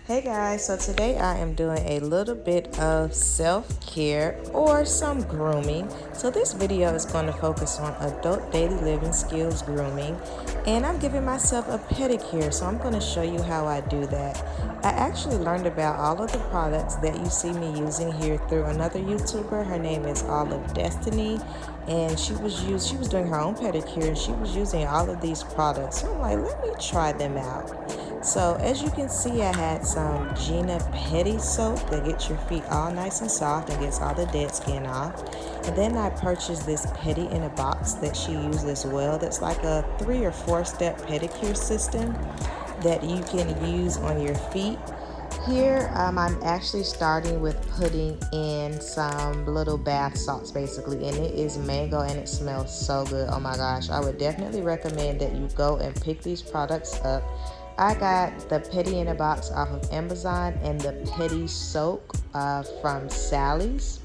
Hey guys, so today I am doing a little bit of self-care or some grooming. So this video is going to focus on adult daily living skills grooming, and I'm giving myself a pedicure, so I'm going to show you how I do that. I actually learned about all of the products that you see me using here through another YouTuber. Her name is Olive Destiny, and she was doing her own pedicure and she was using all of these products. So I'm like, let me try them out. So as you can see, I had some Gina Pedi soap that gets your feet all nice and soft and gets all the dead skin off. And then I purchased this Pedi in a box that she used as well. That's like a 3 or 4 step pedicure system that you can use on your feet. Here, I'm actually starting with putting in some little bath salts basically, and it is mango and it smells so good. Oh my gosh, I would definitely recommend that you go and pick these products up. I got the Pedi in a box off of Amazon and the Pedi soap from Sally's,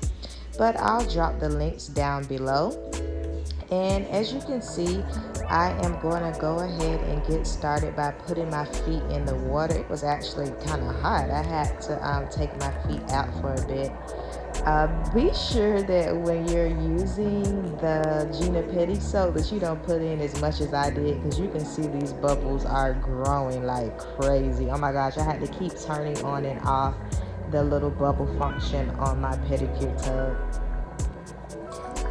but I'll drop the links down below. And as you can see, I am going to go ahead and get started by putting my feet in the water. It was actually kind of hot. I had to take my feet out for a bit. Be sure that when you're using the Gina Pedi soap that you don't put in as much as I did, because you can see these bubbles are growing like crazy. Oh my gosh, I had to keep turning on and off the little bubble function on my pedicure tub.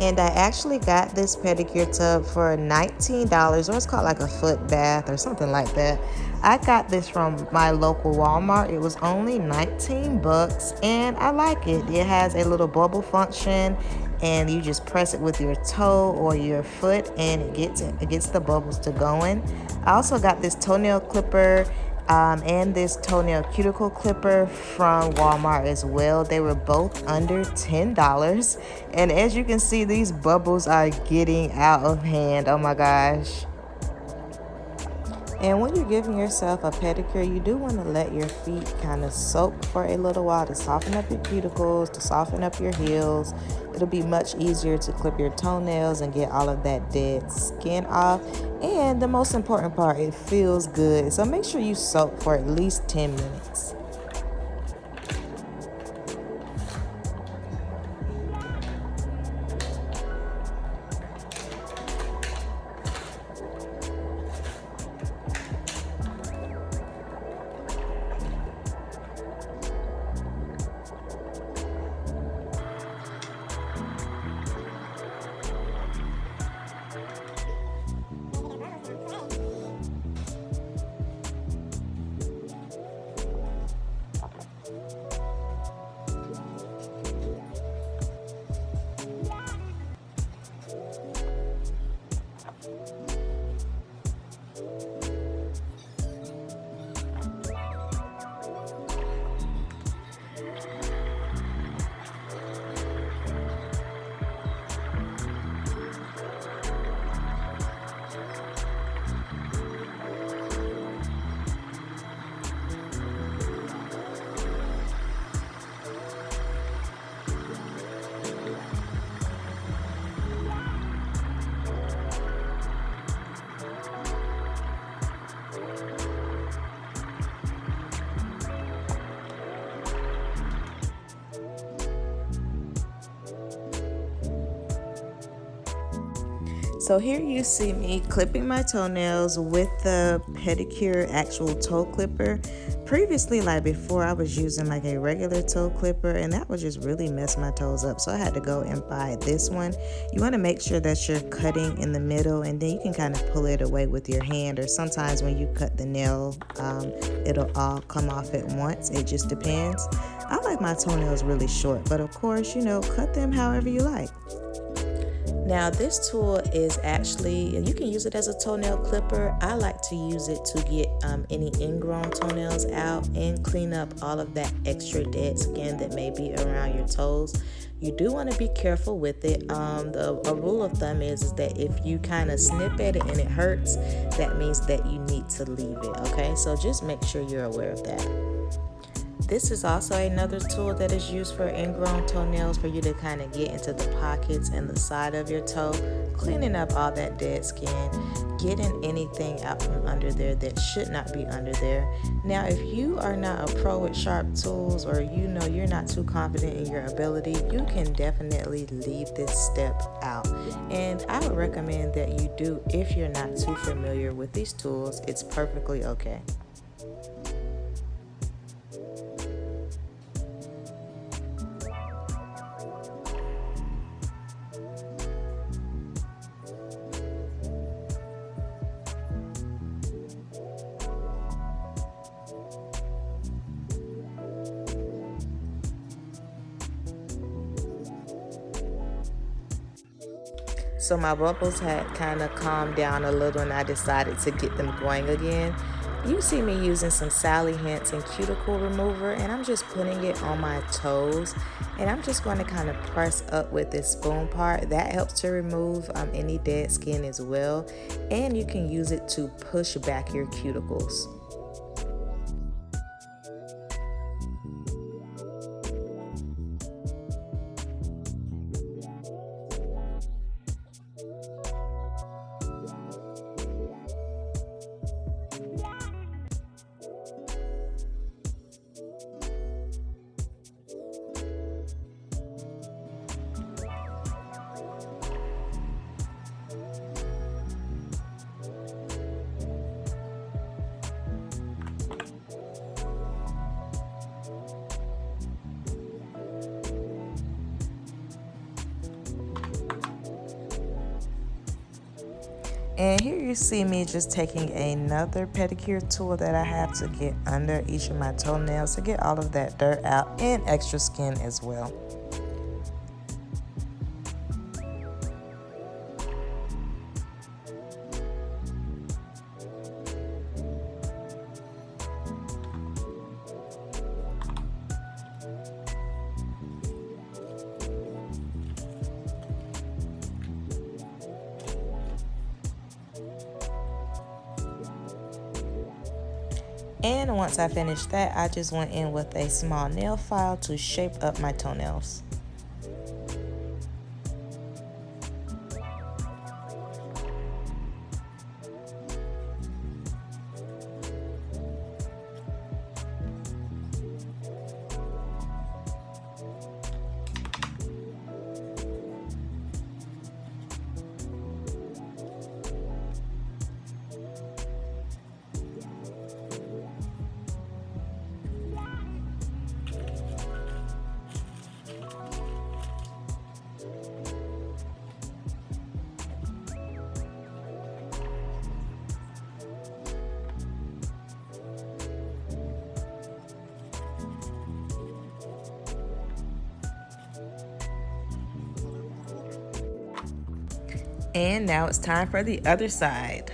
And I actually got this pedicure tub for $19, or it's called like a foot bath or something like that. I got this from my local Walmart. It was only 19 bucks and I like it. It has a little bubble function and you just press it with your toe or your foot and it gets the bubbles to going. I also got this toenail clipper and this toenail cuticle clipper from Walmart as well. They were both under $10. And as you can see, these bubbles are getting out of hand. Oh my gosh. And when you're giving yourself a pedicure, you do want to let your feet kind of soak for a little while to soften up your cuticles, to soften up your heels. It'll be much easier to clip your toenails and get all of that dead skin off. And the most important part, it feels good. So make sure you soak for at least 10 minutes. So here you see me clipping my toenails with the Pedicure actual toe clipper. Previously, like before, I was using like a regular toe clipper and that would just really mess my toes up. So I had to go and buy this one. You want to make sure that you're cutting in the middle and then you can kind of pull it away with your hand, or sometimes when you cut the nail, it'll all come off at once. It just depends. I like my toenails really short, but of course, cut them however you like. Now this tool is actually, you can use it as a toenail clipper. I like to use it to get any ingrown toenails out and clean up all of that extra dead skin that may be around your toes. You do want to be careful with it. A rule of thumb is that if you kind of snip at it and it hurts, that means that you need to leave it, okay? So just make sure you're aware of that. This is also another tool that is used for ingrown toenails, for you to kind of get into the pockets and the side of your toe, cleaning up all that dead skin, getting anything out from under there that should not be under there. Now, if you are not a pro with sharp tools, or you know you're not too confident in your ability, you can definitely leave this step out. And I would recommend that you do if you're not too familiar with these tools. It's perfectly okay. So my bubbles had kind of calmed down a little, and I decided to get them going again. You see me using some Sally Hansen cuticle remover, and I'm just putting it on my toes, and I'm just going to kind of press up with this spoon part. That helps to remove any dead skin as well, and you can use it to push back your cuticles. And here you see me just taking another pedicure tool that I have to get under each of my toenails to get all of that dirt out and extra skin as well. And once I finished that, I just went in with a small nail file to shape up my toenails. And now it's time for the other side.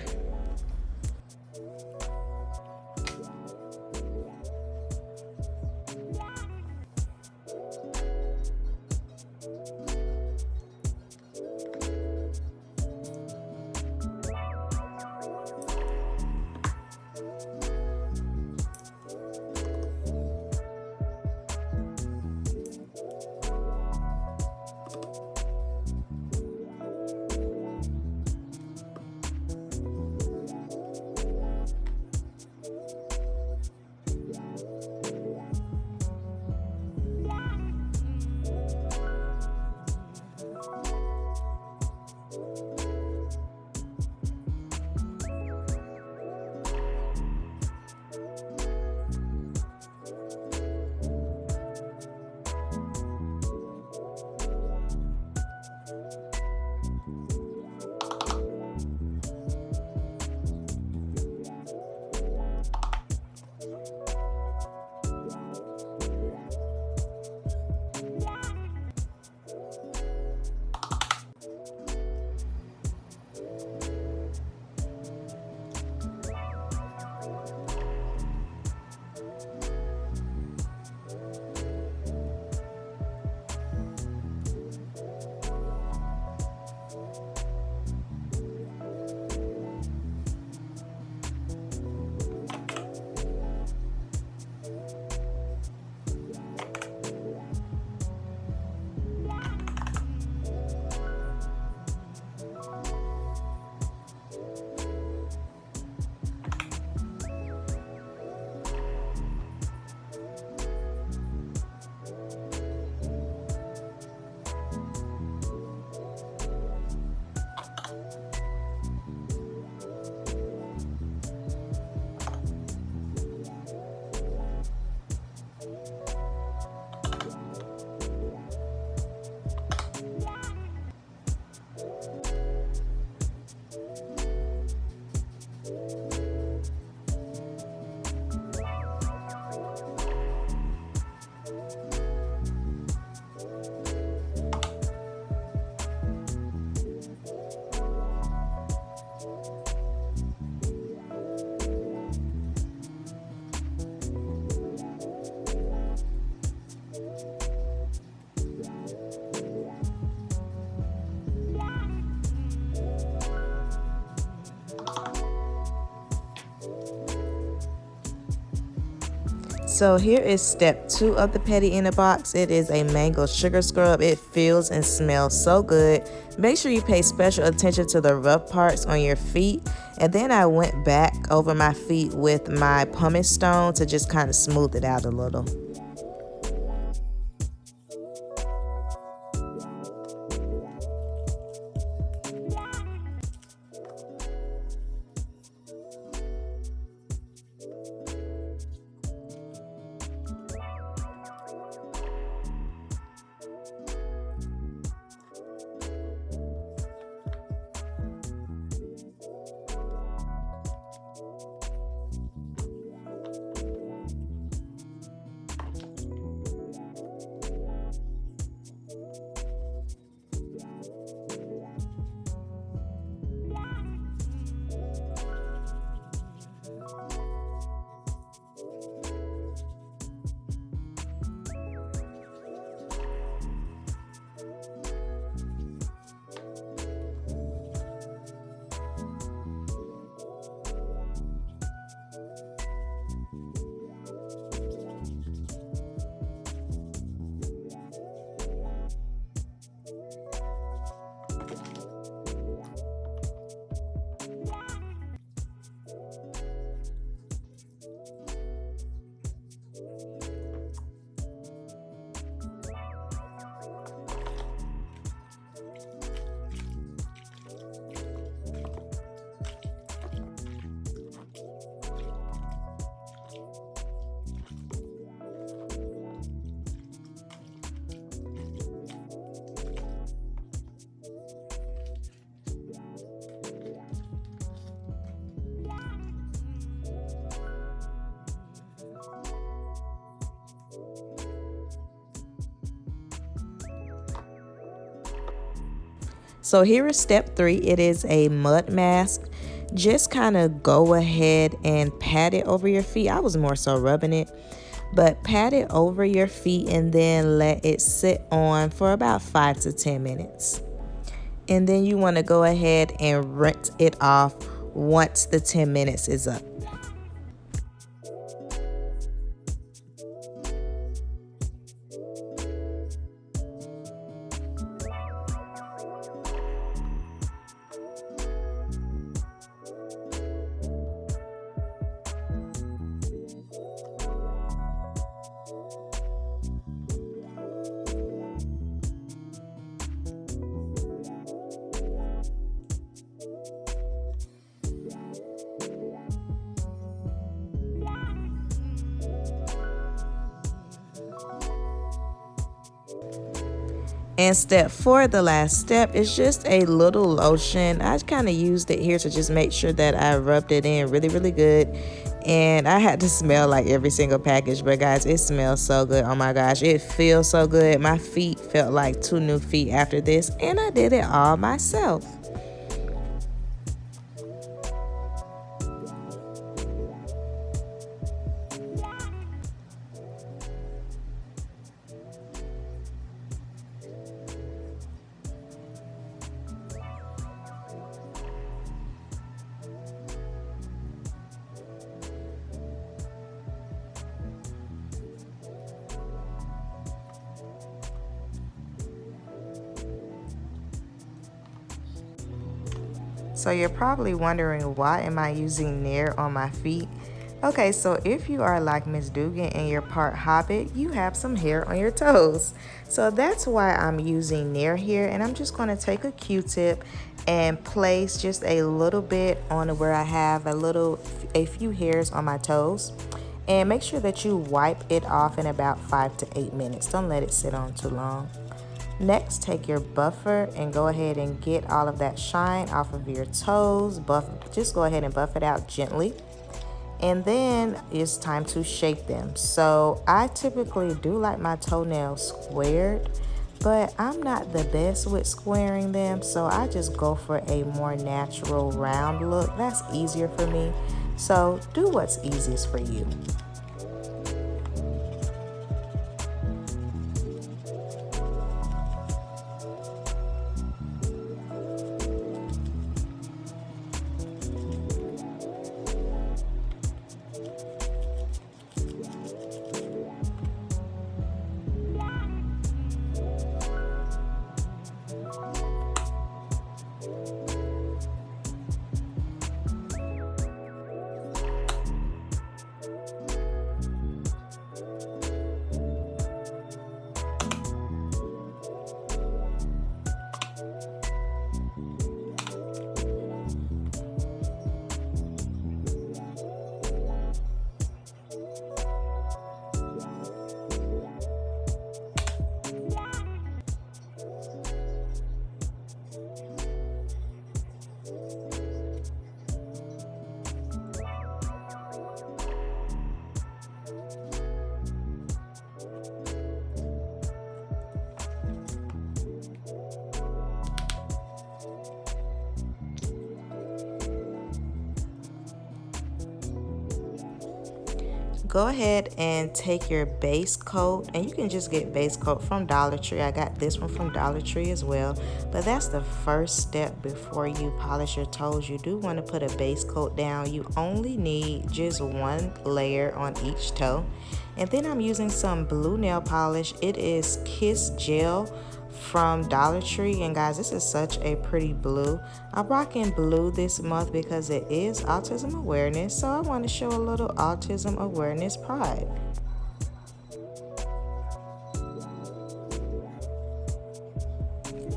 So here is step 2 of the Pedi in a box. It is a mango sugar scrub. It feels and smells so good. Make sure you pay special attention to the rough parts on your feet. And then I went back over my feet with my pumice stone to just kind of smooth it out a little. So here is step 3. It is a mud mask. Just kind of go ahead and pat it over your feet. I was more so rubbing it, but pat it over your feet and then let it sit on for about 5 to 10 minutes. And then you want to go ahead and rinse it off once the 10 minutes is up. And step 4, the last step, is just a little lotion. I kind of used it here to just make sure that I rubbed it in really, really good. And I had to smell like every single package, but guys, it smells so good. Oh my gosh, it feels so good. My feet felt like 2 new feet after this, and I did it all myself. So you're probably wondering, why am I using Nair on my feet? Okay, so if you are like Miss Duggan and you're part Hobbit, you have some hair on your toes. So that's why I'm using Nair here, and I'm just going to take a Q-tip and place just a little bit on where I have a few hairs on my toes. And make sure that you wipe it off in about 5 to 8 minutes. Don't let it sit on too long. Next, take your buffer and go ahead and get all of that shine off of your toes. Just go ahead and buff it out gently. And then it's time to shape them. So I typically do like my toenails squared, but I'm not the best with squaring them. So I just go for a more natural round look. That's easier for me. So do what's easiest for you. Go ahead and take your base coat, and you can just get base coat from Dollar Tree. I got this one from Dollar Tree as well, but that's the first step before you polish your toes. You do want to put a base coat down. You only need just one layer on each toe. And then I'm using some blue nail polish. It is Kiss Gel from Dollar Tree, and guys, this is such a pretty blue. I'm rocking blue this month because it is Autism Awareness, so I want to show a little Autism Awareness pride.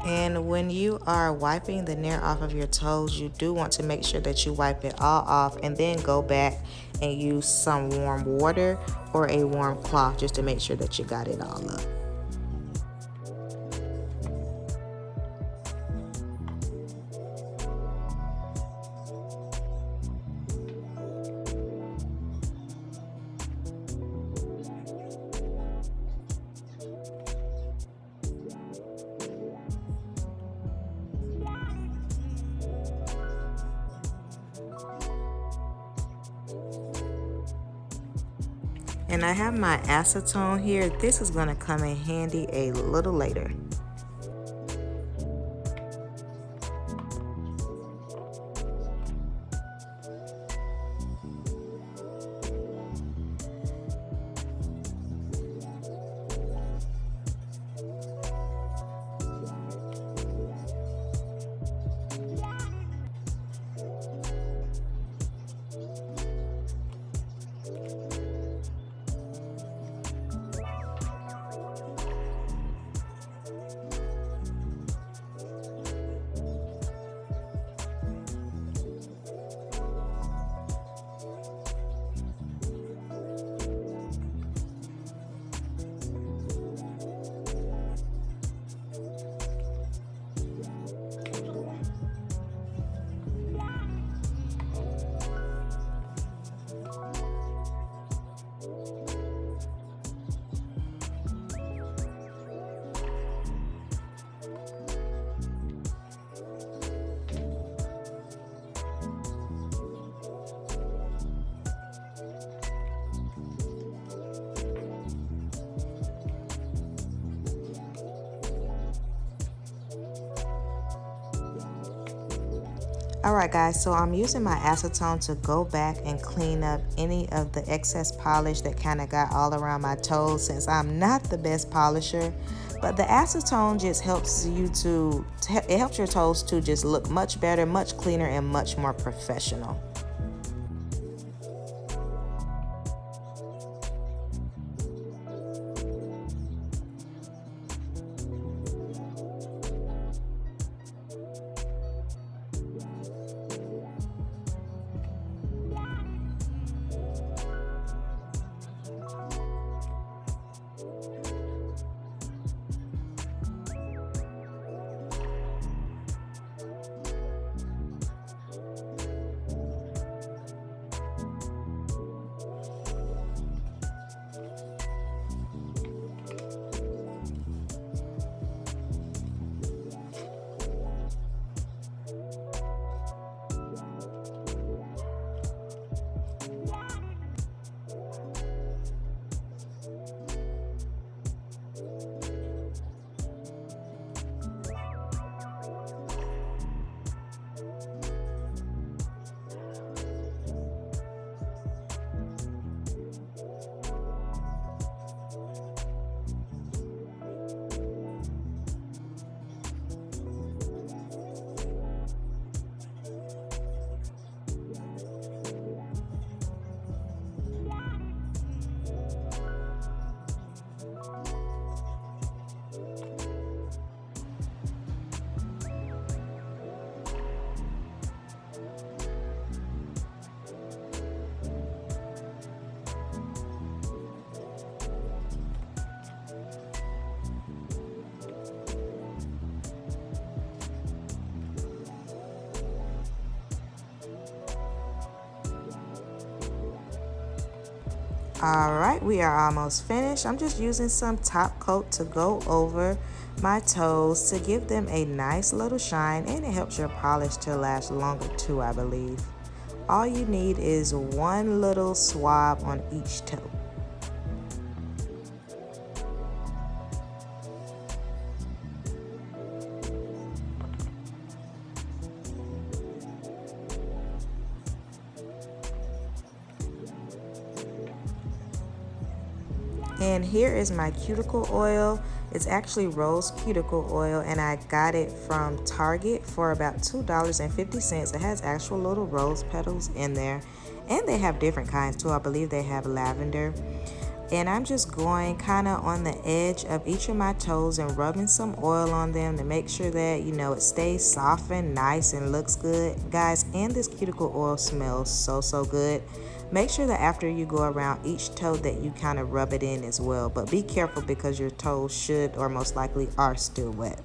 And when you are wiping the nair off of your toes, you do want to make sure that you wipe it all off and then go back and use some warm water or a warm cloth just to make sure that you got it all up. And I have my acetone here. This is going to come in handy a little later. Alright guys, so I'm using my acetone to go back and clean up any of the excess polish that kind of got all around my toes, since I'm not the best polisher. But the acetone just helps it helps your toes to just look much better, much cleaner, and much more professional. Alright, we are almost finished. I'm just using some top coat to go over my toes to give them a nice little shine, and it helps your polish to last longer too, I believe. all you need is one little swab on each toe. And here is my cuticle oil. It's actually rose cuticle oil, and I got it from Target for about $2.50. It has actual little rose petals in there, and they have different kinds too. I believe they have lavender. And I'm just going kind of on the edge of each of my toes and rubbing some oil on them to make sure that, you know, it stays soft and nice and looks good. Guys, and this cuticle oil smells so good. Make sure that after you go around each toe that you kind of rub it in as well. But be careful because your toes should or most likely are still wet.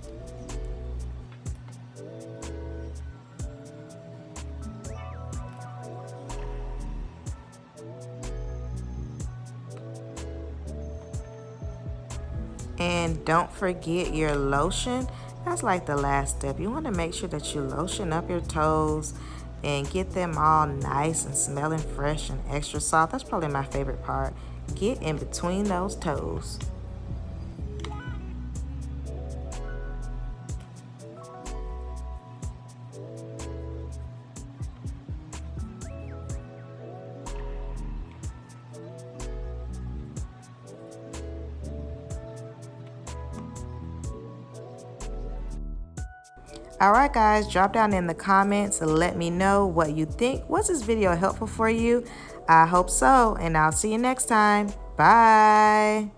And don't forget your lotion. That's like the last step. You want to make sure that you lotion up your toes and get them all nice and smelling fresh and extra soft. That's probably my favorite part. Get in between those toes. Alright guys, drop down in the comments and let me know what you think. Was this video helpful for you? I hope so, and I'll see you next time. Bye!